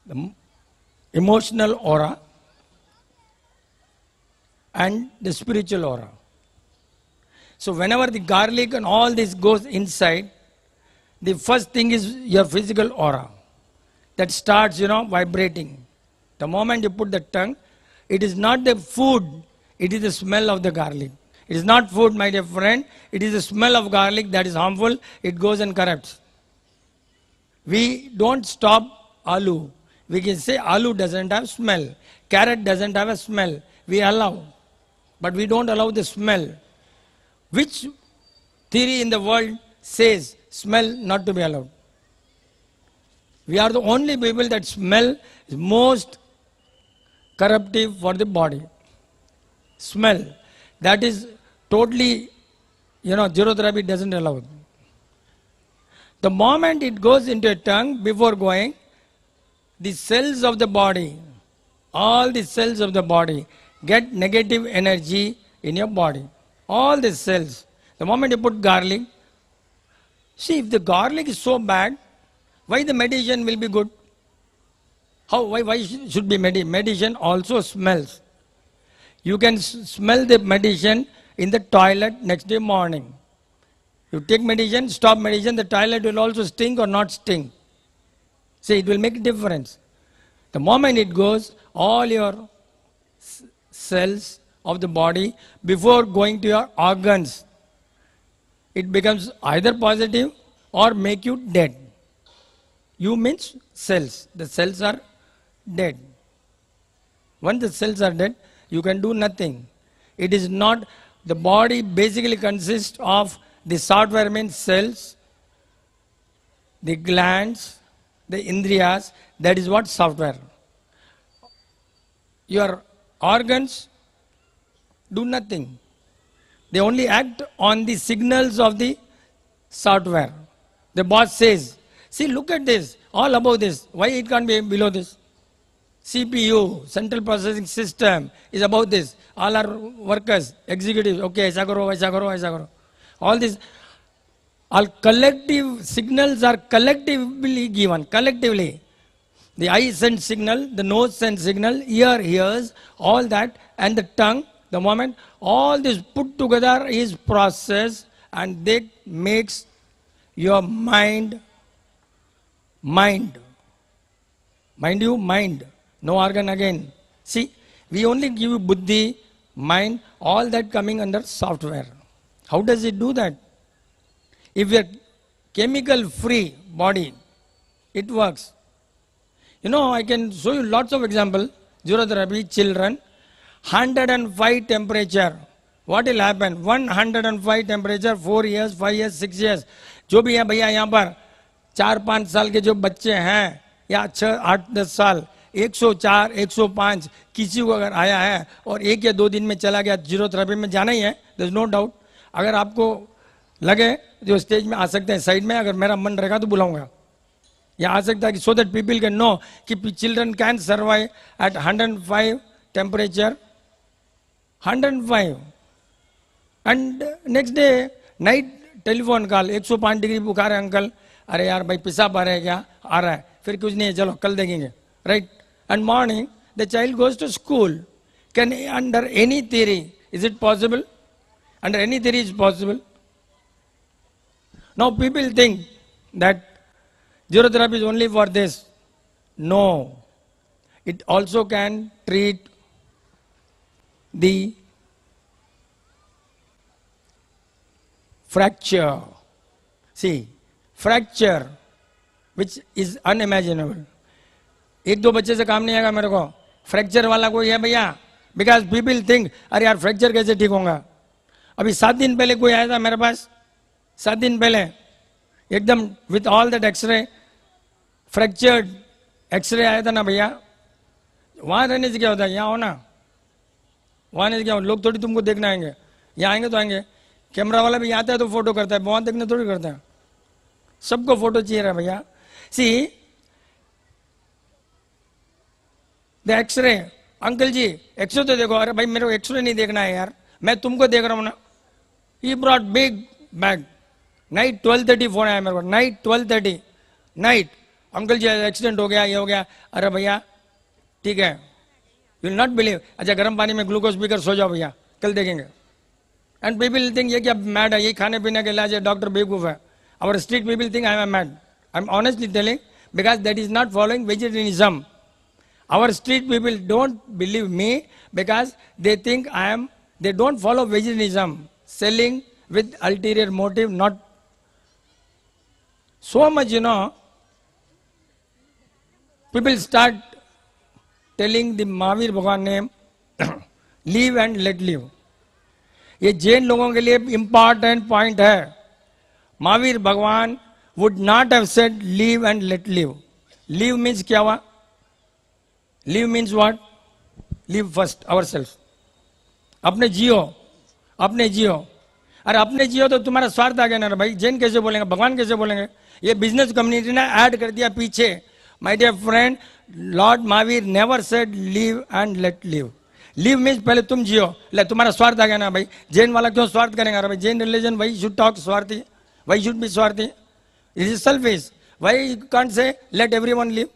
the emotional aura and the spiritual aura. So whenever the garlic and all this goes inside, the first thing is your physical aura that starts, vibrating. The moment you put the tongue, it is not the food, it is the smell of the garlic. It is not food, my dear friend, it is the smell of garlic that is harmful, it goes and corrupts. We don't stop aloo. We can say aloo doesn't have smell, carrot doesn't have a smell. We allow, but we don't allow the smell. Which theory in the world says smell not to be allowed? We are the only people that smell is most corruptive for the body. Smell. That is totally, zero therapy doesn't allow. The moment it goes into a tongue, before going, the cells of the body, all the cells of the body get negative energy in your body. All the cells. The moment you put garlic, see, if the garlic is so bad, why the medicine will be good? Why should be medicine? Medicine also smells. You can smell the medicine in the toilet next day morning. You take medicine, stop medicine, the toilet will also stink or not stink. See, it will make a difference. The moment it goes, all your cells of the body, before going to your organs, it becomes either positive or make you dead. You means cells. The cells are dead. Once the cells are dead, you can do nothing. It is not, the body basically consists of the software means cells, the glands, the indriyas, that is what software. Your organs do nothing. They only act on the signals of the software. The boss says, see, look at this, all above this. Why it can't be below this? CPU, Central Processing System, is above this. All our workers, executives, okay, aisa karo, aisa karo, aisa karo. All these, all collective signals are collectively given, collectively. The eye sends signal, the nose sends signal, ear hears, all that, and the tongue, the moment all this put together is processed, and that makes your mind. Mind you, mind. No organ again. See, we only give you buddhi, mind, all that coming under software. How does it do that? If we are chemical free body, it works. I can show you lots of examples. Zero therapy, children, 105 temperature. What will happen? 105 temperature, 4 years, 5 years, 6 years. जो भी है भैया यहाँ पर 4-5 साल के जो बच्चे हैं या 6-8-10 साल, 104, 105 किसी को अगर आया है और 1 या 2 दिन में चला गया, जीरो थेरेपी में जाना ही है, देयर इज नो डाउट. अगर आपको लगे जो स्टेज में आ सकते हैं साइड में, अगर मेरा मन रहेगा तो बुलाऊंगा. यहाँ आ सकता है कि so that people can know कि children can survive at 105 temperature, 105. And next day night telephone call, 105 degree बुखार है अंकल, अरे यार भाई पेशाब आ रहा है क्या? आ रहा है, फिर कुछ नहीं है, चलो कल देखेंगे, right. And morning the child goes to school. Can under any theory is it possible? Under any theory is possible. Now people think that zero therapy is only for this. No, it also can treat the fracture. See, fracture which is unimaginable. एक दो बच्चे से काम नहीं आएगा मेरे को, fracture वाला कोई है भैया, बिकॉज पीपल थिंक अरे यार फ्रैक्चर कैसे ठीक होगा. अभी 7 दिन पहले कोई आया था मेरे पास, 7 दिन पहले एकदम with all that x-ray, fractured x-ray आया था ना भैया. वहां रहने से क्या होता है, यहाँ हो ना, वहां रहने से क्या हो, लोग थोड़ी तुमको देखने आएंगे, यहाँ आएंगे तो आएंगे, कैमरा वाला भी आता है तो फोटो करता है, वहां देखने थोड़ी करता है, सबको फोटो चाहिए रहा भैया. See the x-ray, uncle ji x-ray तो देखो, अरे भाई मेरे को एक्सरे नहीं देखना है यार, मैं तुमको देख रहा हूं ना. He brought big bag, night 12:30 phone आया मेरे को, नाइट 12:30 नाइट. अंकल जी एक्सीडेंट हो गया, ये हो गया, अरे भैया ठीक है, यू विल नॉट बिलीव, अच्छा गर्म पानी में ग्लूकोज पीकर सो जाओ भैया, कल देखेंगे. एंड पीपल थिंक ये क्या मैड है, ये खाने पीने के इलाज है, डॉक्टर बेवकूफ है. Our street people think I am mad. I am honestly telling, because that is not following vegetarianism. Our street people don't believe me because they think they don't follow vegetarianism, selling with ulterior motive, not so much, people start telling the Mahavir Bhagwan name, live and let live. ये जैन लोगों के लिए important point है. महावीर भगवान would not have said live and let live. Live means क्या हुआ? Live means what? Live first ourselves. अपने जियो, अपने जियो. अरे अपने जियो तो तुम्हारा स्वार्थ आ गया ना भाई. जैन कैसे बोलेंगे, भगवान कैसे बोलेंगे? ये बिजनेस कम्युनिटी ने ऐड कर दिया पीछे. My dear friend, lord Mahavir never said live and let live. Live means पहले तुम जियो. ले तुम्हारा स्वार्थ आ गया ना भाई. जैन वाला क्यों स्वार्थ करेंगे? अरे भाई Jain religion, why should talk स्वार्थी, वाई शुड बी स्वार्थी? It is selfish. Why you can't say let everyone live?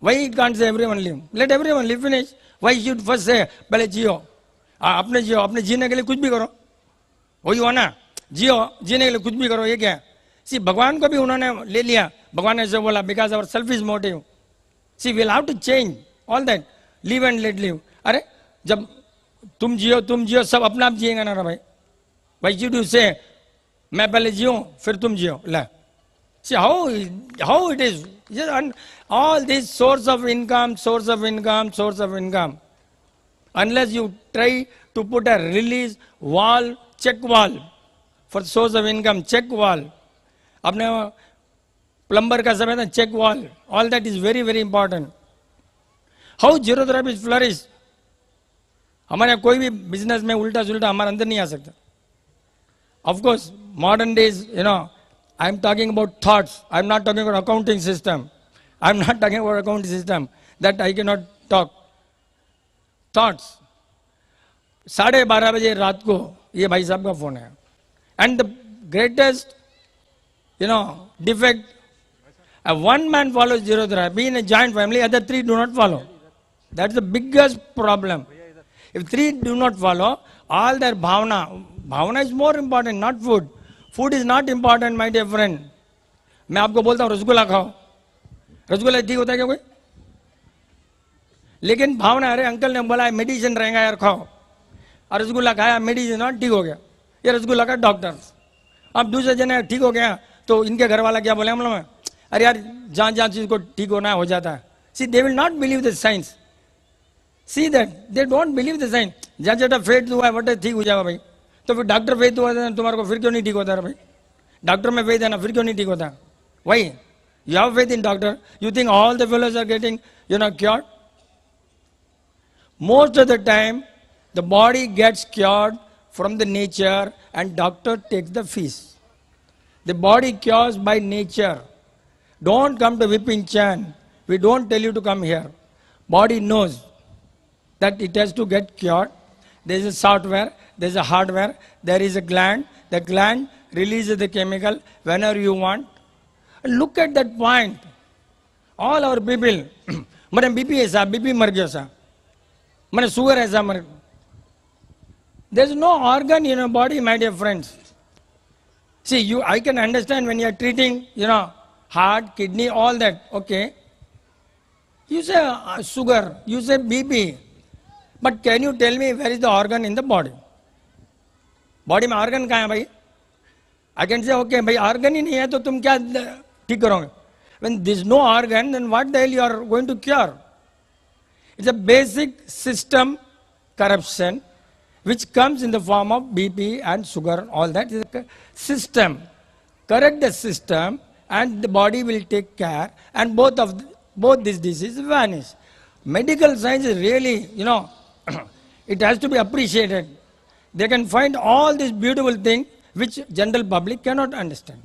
Why you can't say everyone live? Let everyone live, finish. Why you should first say पहले जियो, अपने जियो, अपने जीने के लिए कुछ भी करो. वही हो ना, जियो, जीने के लिए कुछ भी करो. ये क्या है? सी भगवान को भी उन्होंने ले लिया. भगवान ने जो बोला, because our selfish motive. See will have to change all that. Live and let live. अरे जब तुम जियो सब अपना आप जिएगा ना भाई. भाई यू डू से मैं पहले जियो फिर तुम जियो. ला see how it is. All these source of income, unless you try to put a release wall, check wall for source of income, check wall. अपने plumber का समय था check wall. All that is very very important. How zero therapy flourish. हमारे कोई भी business में उल्टा सुल्टा हमारे अंदर नहीं आ सकता. Of course, modern days, I'm talking about thoughts. I'm not talking about accounting system. I'm not talking about accounting system. That I cannot talk. Thoughts. 12:30 बजे रात को ये भाई साहब का फोन है. And the greatest, defect, one man follows zero therapy in a joint family, other 3 do not follow. That's the biggest problem. If 3 do not follow, all their bhavana is more important, not food. Food is not important my dear friend. मैं आपको बोलता हूँ रसगुल्ला खाओ, रसगुल्ला ठीक होता है क्या कोई? लेकिन भावना, अरे अंकल ने बोला मेडिसिन रहेगा यार खाओ, और रसगुल्ला खाया मेडिसिन और ठीक हो गया. ये रसगुल्ला का डॉक्टर. अब दूसरे जने ठीक हो गया तो इनके घर वाला क्या बोले हम लोग, अरे यार जहाँ चीज को ठीक होना है हो जाता है. See they will not believe the science. See that they don't believe the science. जहाँ फेट हुआ है वटे ठीक हो जाएगा भाई. तो फिर डॉक्टर फेथ हुआ था तुम्हारे को, फिर क्यों नहीं ठीक होता भाई? डॉक्टर में फेथ है ना, फिर क्यों नहीं ठीक होता? वही you have faith in doctor. You think all the fellows are getting cured? Most of the time the body gets cured from the nature and doctor takes the fees. The body cures by nature. Don't come to whipping chain. We don't tell you to come here. Body knows that it has to get cured. There is a software, there is a hardware, there is a gland. The gland releases the chemical whenever you want. Look at that point. All our people, मैंने BP ऐसा, BP मर गया सा, मैंने sugar ऐसा मर. There is no organ in your body, my dear friends. See, I can understand when you are treating, heart, kidney, all that. Okay. You say sugar, you say BP. But can you tell me where is the organ in the body? Body में organ कहाँ है भाई? I can say okay भाई organ ही नहीं है तो तुम क्या ठीक करोगे? When there is no organ, then what the hell you are going to cure? It's a basic system corruption which comes in the form of BP and sugar. All that is a system. Correct the system and the body will take care, and both these diseases vanish. Medical science is really, it has to be appreciated. They can find all these beautiful things which general public cannot understand.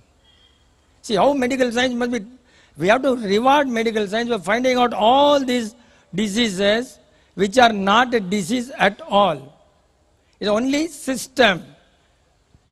See how medical science must be. We have to reward medical science by finding out all these diseases which are not a disease at all. It's only system.